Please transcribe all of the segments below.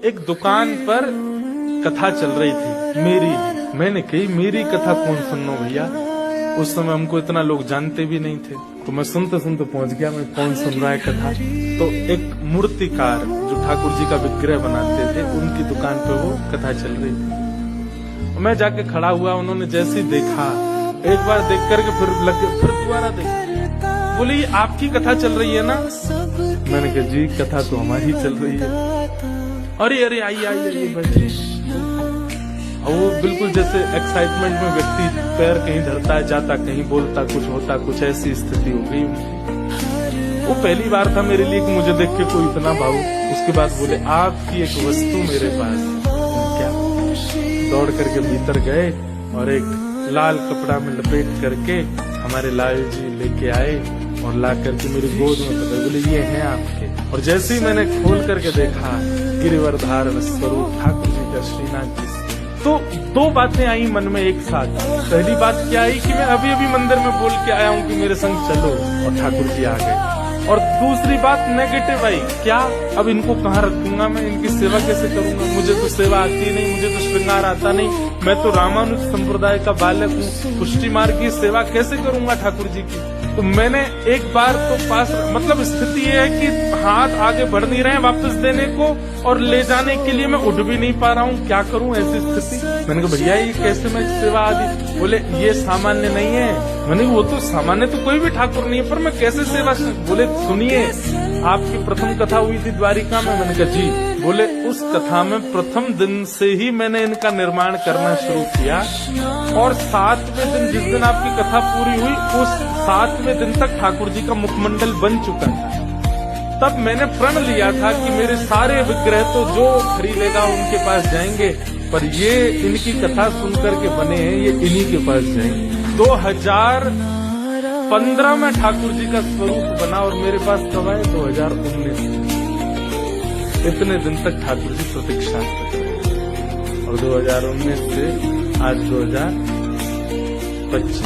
एक दुकान पर कथा चल रही थी मेरी। मैंने कही मेरी कथा कौन सुनो भैया। उस समय हमको इतना लोग जानते भी नहीं थे, तो मैं सुनते सुनते पहुंच गया मैं कौन सुन रहा है कथा। तो एक मूर्तिकार जो ठाकुर जी का विग्रह बनाते थे, उनकी दुकान पे वो कथा चल रही थी। मैं जाके खड़ा हुआ, उन्होंने जैसे ही देखा, एक बार देख करके फिर दोबारा देखा। बोली आपकी कथा चल रही है ना? मैंने कहा जी कथा तो हमारी चल रही है। अरे अरे आइए बैठिए। और वो बिल्कुल जैसे एक्साइटमेंट में व्यक्ति पैर कहीं धरता है, जाता कहीं, बोलता कुछ, होता कुछ, ऐसी स्थिति हो गई उनकी। वो पहली बार था मेरे लिए कि मुझे देख के कोई इतना भावुक। उसके बाद बोले आपकी एक वस्तु मेरे पास। क्या? दौड़ करके भीतर गए और एक लाल कपड़ा में लपेट करके हमारे लाल जी लेके आए और ला करके मेरी गोद में पकड़े। बोले ये है आपके। और जैसे ही मैंने खोल करके देखा, गिरिवर धारण स्वरूप ठाकुर जी का, श्रीनाथ जी। तो दो बातें आई मन में एक साथ। पहली बात क्या आई कि मैं अभी अभी मंदिर में बोल के आया हूँ कि मेरे संग चलो, और ठाकुर जी आ गए। और दूसरी बात नेगेटिव आई, क्या अब इनको कहाँ रखूंगा मैं, इनकी सेवा कैसे करूंगा? मुझे तो सेवा आती नहीं, मुझे तो श्रृंगार आता नहीं, मैं तो रामानुज संप्रदाय का बालक हूँ, पुष्टि मार्ग की सेवा कैसे करूंगा ठाकुर जी की? तो मैंने एक बार तो पास, मतलब स्थिति ये है कि हाथ आगे बढ़ नहीं रहे हैं वापस देने को, और ले जाने के लिए मैं उठ भी नहीं पा रहा हूँ, क्या करूँ ऐसी स्थिति? मैंने कहा भैया ये कैसे मैं सेवा आदि? बोले ये सामान्य नहीं है। मैंने वो तो सामान्य तो कोई भी ठाकुर नहीं है, पर मैं कैसे सेवा? बोले सुनिए आपकी प्रथम कथा हुई थी द्वारिका में। मैंने कहा जी। बोले उस कथा में प्रथम दिन से ही मैंने इनका निर्माण करना शुरू किया, और 7वें दिन जिस दिन आपकी कथा पूरी हुई, उस 7वें दिन तक ठाकुर जी का मुखमंडल बन चुका था। तब मैंने प्रण लिया था कि मेरे सारे विग्रह तो जो खरीदेगा उनके पास जाएंगे, पर ये इनकी कथा सुनकर के बने हैं, ये इन्हीं के पास जाएंगे। 2015 में ठाकुर जी का स्वरूप बना, और मेरे पास कब आए? 2019। इतने दिन तक ठाकुर जी प्रतीक्षा करते, और 2019 से आज 2025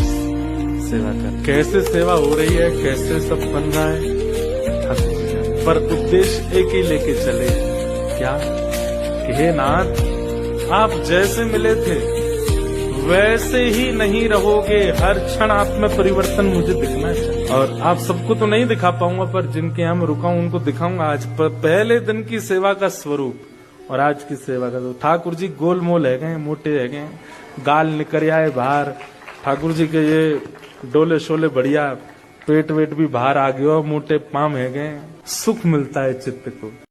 सेवा कर। कैसे सेवा हो रही है, कैसे सब बन रहा है, ठाकुर जी जाने। पर उद्देश्य एक ही लेके चले, क्या कि हे नाथ आप जैसे मिले थे वैसे ही नहीं रहोगे, हर क्षण आप में परिवर्तन मुझे दिखना चाहिए। और आप सबको तो नहीं दिखा पाऊंगा, पर जिनके यहाँ मैं रुका हूं उनको दिखाऊंगा आज पहले दिन की सेवा का स्वरूप और आज की सेवा का। तो ठाकुर जी गोलमोल है गए, मोटे है गए, गाल निकल आए बाहर। ठाकुर जी के ये डोले शोले बढ़िया, पेट वेट भी बाहर आ गया, मोटे पाम है गए। सुख मिलता है चित्त को।